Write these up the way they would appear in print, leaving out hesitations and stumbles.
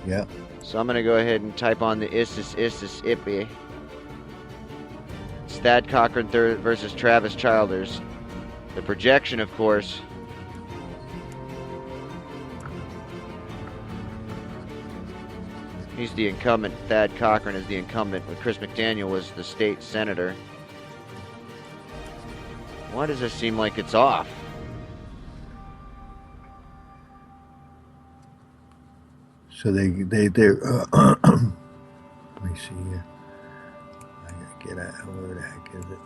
Yeah. So I'm going to go ahead and type on the Isis Ippy. It's Thad Cochran versus Travis Childers. The projection, of course, he's the incumbent. Thad Cochran is the incumbent, but Chris McDaniel was the state senator. Why does it seem like it's off? So they're let me see here. I gotta get out. Where the heck is it?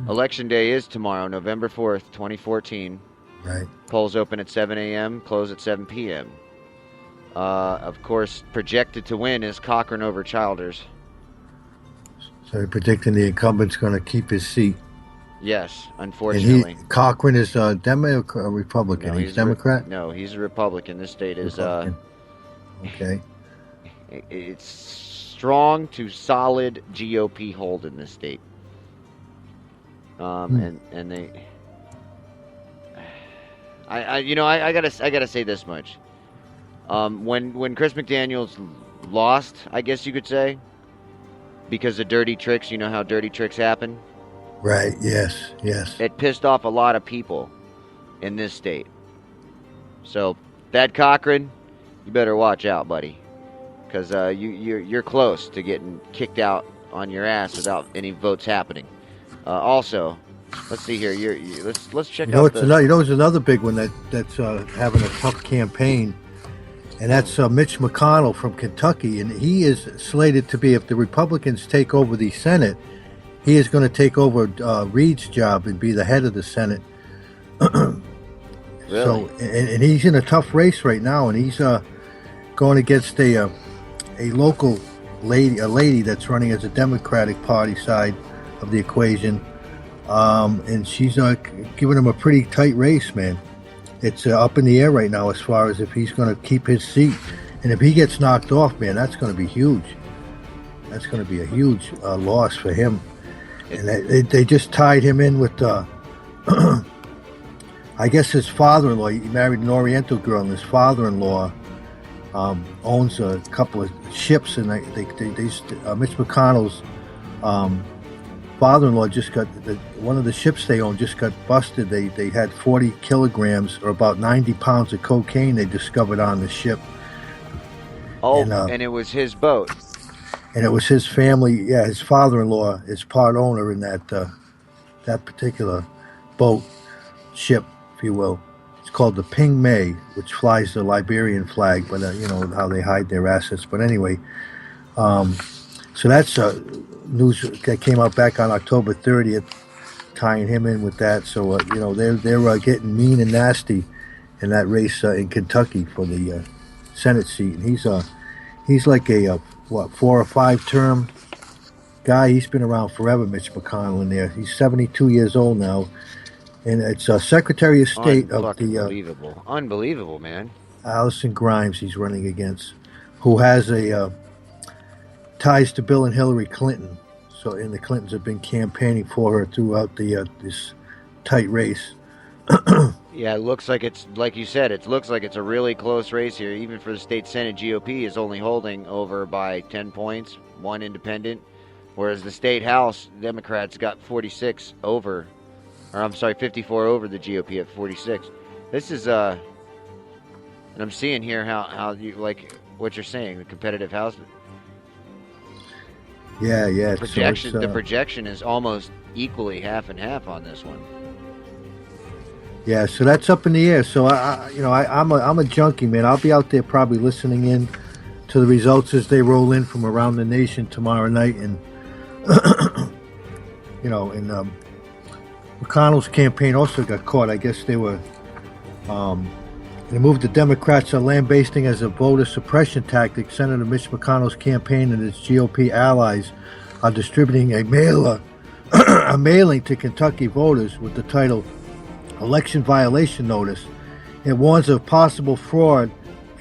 Election day is tomorrow, November 4th, 2014. Right. Polls open at 7 a.m., close at 7 p.m. Of course, projected to win is Cochran over Childers. So they're predicting the incumbent's going to keep his seat. Yes, unfortunately. And Cochran is a Democrat or Republican? No, he's Democrat? No, he's a Republican. This state is... okay. It's strong to solid GOP hold in this state. And they... I gotta say this much. When Chris McDaniels lost, I guess you could say, because of dirty tricks, you know how dirty tricks happen? Right, yes. It pissed off a lot of people in this state. So, Thad Cochran, you better watch out, buddy. Because you're close to getting kicked out on your ass without any votes happening. Also, let's see here. Let's check out there's another big one that's having a tough campaign, and that's Mitch McConnell from Kentucky, and he is slated to be, if the Republicans take over the Senate, he is going to take over Reid's job and be the head of the Senate. Really? So, and he's in a tough race right now, and he's going against a local lady that's running as a Democratic Party side of the equation, and she's giving him a pretty tight race, man. It's up in the air right now as far as if he's going to keep his seat, and if he gets knocked off, man, that's going to be huge. That's going to be a huge loss for him. And they just tied him in with, I guess his father-in-law. He married an Oriental girl, and his father-in-law owns a couple of ships, and Mitch McConnell's father-in-law just got one of the ships they own just got busted. They had 40 kilograms or about 90 pounds of cocaine they discovered on the ship. Oh, and it was his boat. And it was his family. Yeah, his father-in-law is part owner in that particular boat ship, if you will. It's called the Ping May, which flies the Liberian flag, but you know how they hide their assets. But anyway, so that's news that came out back on October 30th, tying him in with that. So they're getting mean and nasty in that race in Kentucky for the Senate seat. And he's like a 4 or 5 term guy. He's been around forever, Mitch McConnell in there. He's 72 years old now. And it's Secretary of State of the... Unbelievable, man. Allison Grimes he's running against, who has ties to Bill and Hillary Clinton. And the Clintons have been campaigning for her throughout this tight race. Yeah, it looks like it's, like you said, it looks like it's a really close race here. Even for the state Senate, GOP is only holding over by 10 points, 1 independent, whereas the state House Democrats got 54 over the GOP at 46. This is, and I'm seeing here how you, like what you're saying, the competitive House. Yeah. The projection is almost equally half and half on this one. Yeah, so that's up in the air. So I'm a junkie, man. I'll be out there probably listening in to the results as they roll in from around the nation tomorrow night, and McConnell's campaign also got caught. I guess they were they moved the Democrats are lambasting as a voter suppression tactic. Senator Mitch McConnell's campaign and its GOP allies are distributing a mailing to Kentucky voters with the title Election Violation Notice. It warns of possible fraud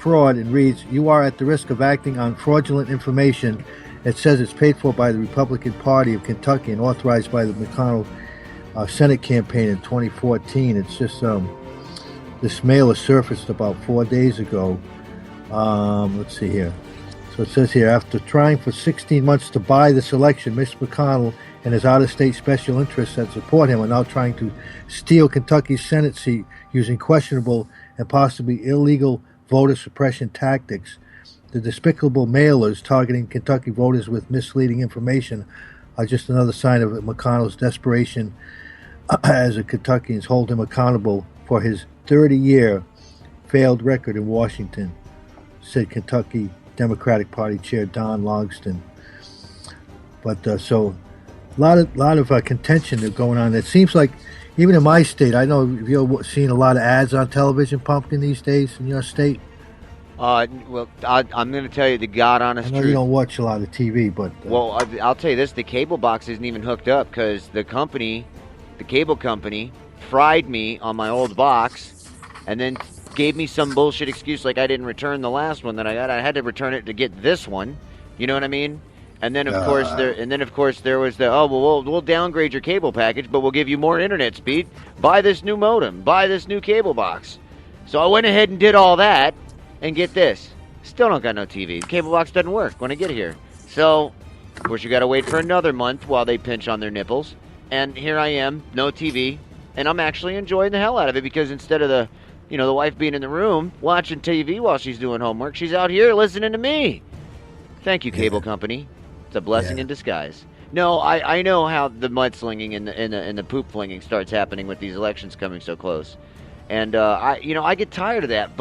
and reads, "You are at the risk of acting on fraudulent information." It says it's paid for by the Republican Party of Kentucky and authorized by the McConnell Senate campaign in 2014. It's just This mailer surfaced about 4 days ago. Let's see here. So it says here, after trying for 16 months to buy this election, Mitch McConnell and his out-of-state special interests that support him are now trying to steal Kentucky's Senate seat using questionable and possibly illegal voter suppression tactics. The despicable mailers targeting Kentucky voters with misleading information are just another sign of McConnell's desperation as the Kentuckians hold him accountable for his 30-year failed record in Washington, said Kentucky Democratic Party Chair Don Logston. But so a lot of contention going on. It seems like even in my state, I know you're seeing a lot of ads on television, Pumpkin, these days in your state. Well, I'm going to tell you the God honest I know truth. you don't watch a lot of TV, but well, I'll tell you this: the cable box isn't even hooked up because the cable company, fried me on my old box, and then gave me some bullshit excuse like I didn't return the last one that I got. I had to return it to get this one. You know what I mean? And then of course there was the we'll downgrade your cable package, but we'll give you more internet speed. Buy this new modem. Buy this new cable box. So I went ahead and did all that. And get this, still don't got no TV. The cable box doesn't work when I get here. So, of course, you got to wait for another month while they pinch on their nipples. And here I am, no TV, and I'm actually enjoying the hell out of it because instead of the wife being in the room watching TV while she's doing homework, she's out here listening to me. Thank you, cable company. It's a blessing in disguise. No, I know how the mudslinging and the poop flinging starts happening with these elections coming so close, and I get tired of that,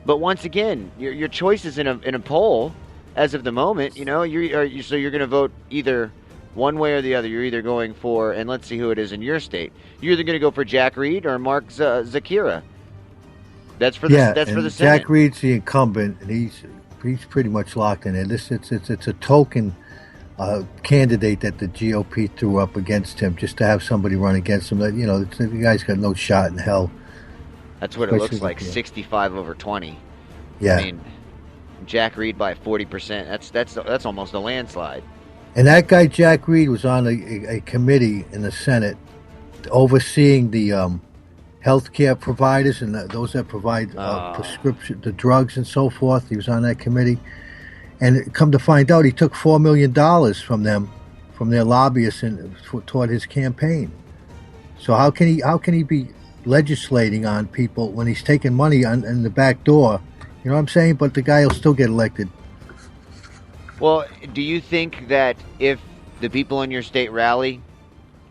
But once again, your choices in a poll, as of the moment, so you're going to vote either one way or the other. You're either going for, and let's see who it is in your state. You're either going to go for Jack Reed or Mark Zakira. That's for the Senate. Jack Reed's the incumbent, and he's pretty much locked in it. It's a token candidate that the GOP threw up against him just to have somebody run against him. That the guy's got no shot in hell. That's what it looks like, 65 over 20. Yeah. I mean, Jack Reed by 40%. That's almost a landslide. And that guy, Jack Reed, was on a committee in the Senate overseeing the healthcare providers and those that provide prescription, the drugs and so forth. He was on that committee. And come to find out, he took $4 million from them, from their lobbyists toward his campaign. So how can he be legislating on people when he's taking money in the back door? You know what I'm saying? But the guy will still get elected. Well, do you think that if the people in your state rally,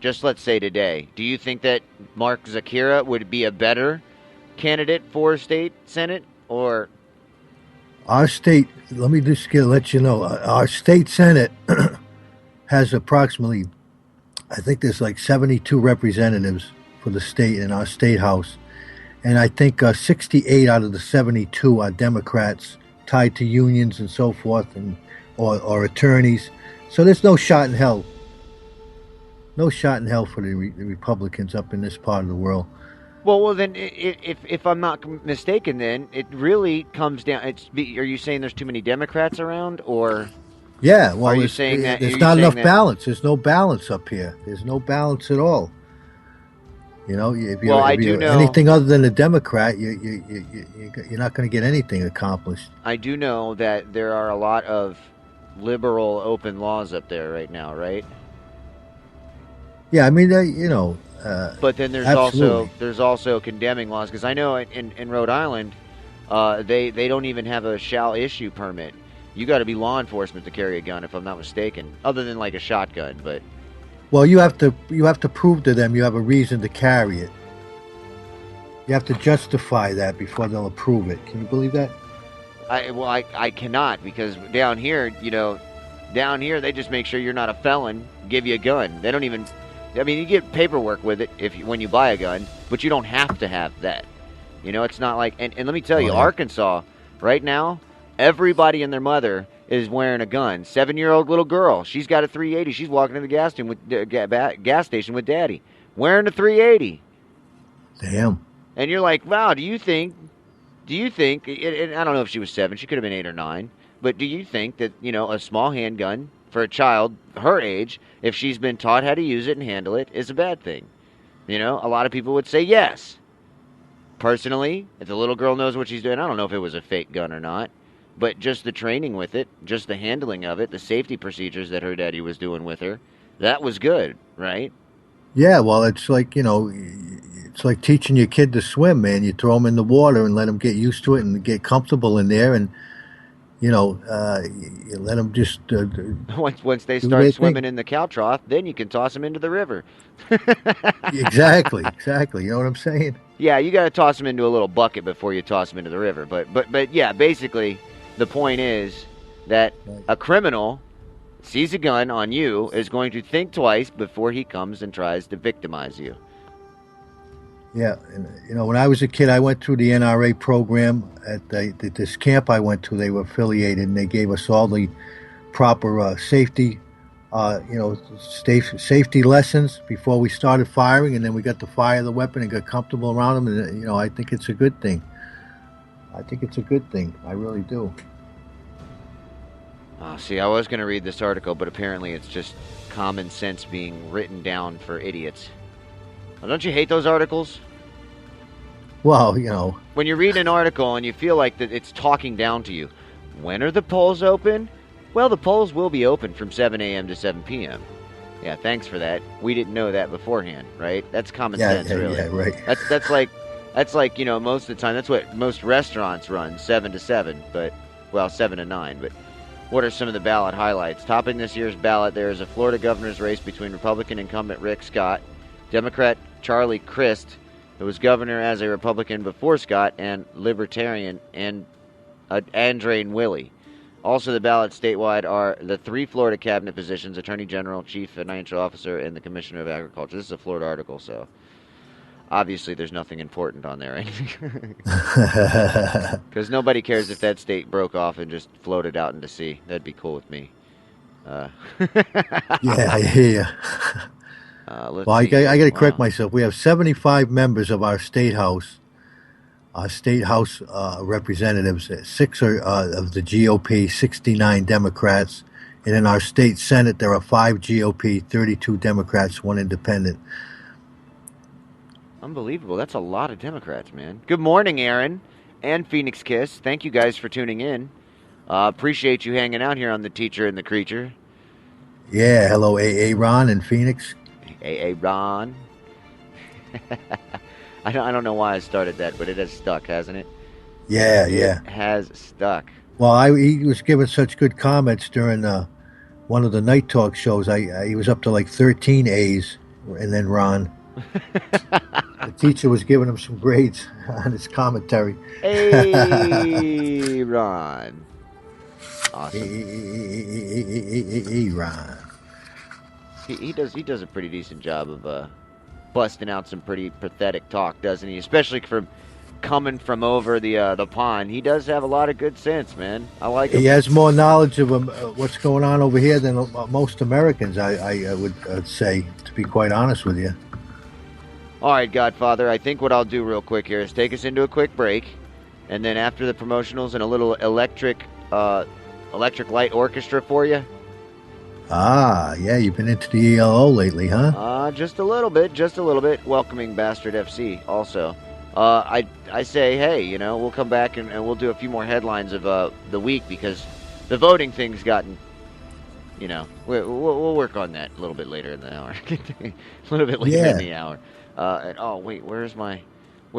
just let's say today, do you think that Mark Zakira would be a better candidate for state senate? Or our state, let me just let you know, our state senate has approximately, I think there's like 72 representatives for the state in our state house, and I think 68 out of the 72 are Democrats tied to unions and so forth, or attorneys. So there's no shot in hell for the Republicans up in this part of the world. Well, then, if I'm not mistaken, then it really comes down. Are you saying there's too many Democrats around, or? Yeah. Well, are you saying that there's not enough balance? There's no balance up here. There's no balance at all. If you're anything other than a Democrat, you're not going to get anything accomplished. I do know that there are a lot of liberal open laws up there right now, right? Yeah, I mean, but then there's also condemning laws, because I know in Rhode Island, they don't even have a shall issue permit. You got to be law enforcement to carry a gun, if I'm not mistaken, other than like a shotgun, but. Well, you have to prove to them you have a reason to carry it. You have to justify that before they'll approve it. Can you believe that? I cannot, because down here they just make sure you're not a felon, give you a gun. They don't even. I mean, you get paperwork with it when you buy a gun, but you don't have to have that. It's not like. And let me tell you, Arkansas right now, everybody and their mother is wearing a gun. 7-year-old little girl, she's got a .380. She's walking to the gas station with daddy, wearing a .380. Damn. And you're like, wow. Do you think? And I don't know if she was 7. She could have been 8 or 9. But do you think that a small handgun for a child her age, if she's been taught how to use it and handle it, is a bad thing? A lot of people would say yes. personally, if the little girl knows what she's doing, I don't know if it was a fake gun or not, but just the training with it, just the handling of it, the safety procedures that her daddy was doing with her, that was good, right? Yeah, well, it's like, it's like teaching your kid to swim, man. You throw them in the water and let them get used to it and get comfortable in there, and you let them just Once they do start their swimming thing. in the cow trough, then you can toss them into the river. Exactly, exactly. You know what I'm saying? Yeah, you got to toss them into a little bucket before you toss them into the river. But yeah, basically, the point is that Right. a criminal sees a gun on you is going to think twice before he comes and tries to victimize you. Yeah, and when I was a kid, I went through the NRA program at this camp I went to. They were affiliated, and they gave us all the proper safety, safety lessons before we started firing, and then we got to fire the weapon and got comfortable around them. And I think it's a good thing. I think it's a good thing. I really do. Oh, see, I was going to read this article, but apparently it's just common sense being written down for idiots. Well, don't you hate those articles? Well, When you read an article and you feel like that it's talking down to you, when are the polls open? Well, the polls will be open from 7 a.m. to 7 p.m. Yeah, thanks for that. We didn't know that beforehand, right? That's common sense, really. Yeah, right. That's like most of the time. That's what most restaurants run, 7 to 7, but 7 to 9. But what are some of the ballot highlights? Topping this year's ballot, there is a Florida governor's race between Republican incumbent Rick Scott, Democrat Charlie Crist, who was governor as a Republican before Scott, and Libertarian and Andrain Willie. Also, the ballot statewide are the 3 Florida cabinet positions: Attorney General, Chief Financial Officer, and the Commissioner of Agriculture. This is a Florida article, so obviously there's nothing important on there, right? Because nobody cares if that state broke off and just floated out into sea. That'd be cool with me. Yeah, I hear you. Let's Well, I see. got to correct Wow. myself. We have 75 members of our state house. Our state house representatives, 6 are of the GOP, 69 Democrats, and in our state Senate there are 5 GOP, 32 Democrats, 1 independent. Unbelievable. That's a lot of Democrats, man. Good morning, Aaron and Phoenix Kiss. Thank you guys for tuning in. Appreciate you hanging out here on The Teacher and the Creature. Yeah, hello, Ron in Phoenix. Hey, Ron. I don't know why I started that, but it has stuck, hasn't it? Yeah. It has stuck. Well, he was giving such good comments during one of the night talk shows. He was up to like 13 A's, and then Ron. The teacher was giving him some grades on his commentary. Hey, Ron. Awesome. Hey, Ron. He does a pretty decent job of busting out some pretty pathetic talk, doesn't he? Especially coming from over the pond. He does have a lot of good sense, man. I like him. He has more knowledge of what's going on over here than most Americans, I would say, to be quite honest with you. All right, Godfather, I think what I'll do real quick here is take us into a quick break, and then after the promotionals and a little electric light orchestra for you. Ah, yeah, you've been into the ELO lately, huh? Just a little bit. Welcoming Bastard FC also. I say, hey, we'll come back and we'll do a few more headlines of the week, because the voting thing's gotten, we'll work on that a little bit later in the hour. A little bit later in the hour. Wait, where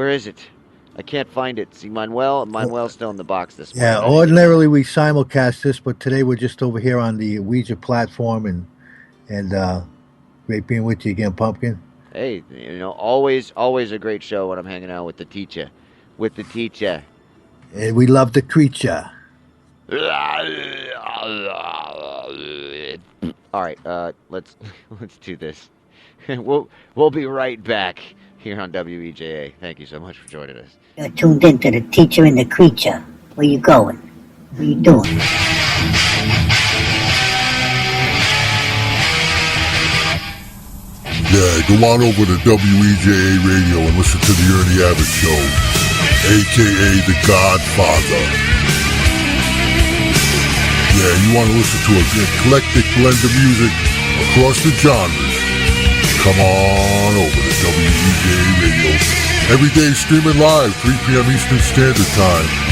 is it? I can't find it. See, Manuel's still in the box this morning. Yeah, ordinarily we simulcast this, but today we're just over here on the Ouija platform, and great being with you again, Pumpkin. Hey, always a great show when I'm hanging out with the teacher. And we love the creature. All right, let's do this. We'll be right back here on WEJA. Thank you so much for joining us. You're tuned in to The Teacher and the Creature. Where you going? What you doing? Yeah, go on over to WEJA Radio and listen to the Ernie Abbott Show, a.k.a. The Godfather. Yeah, you want to listen to an eclectic blend of music across the genres? Come on over to WEJA Radio. Every day streaming live, 3 p.m. Eastern Standard Time.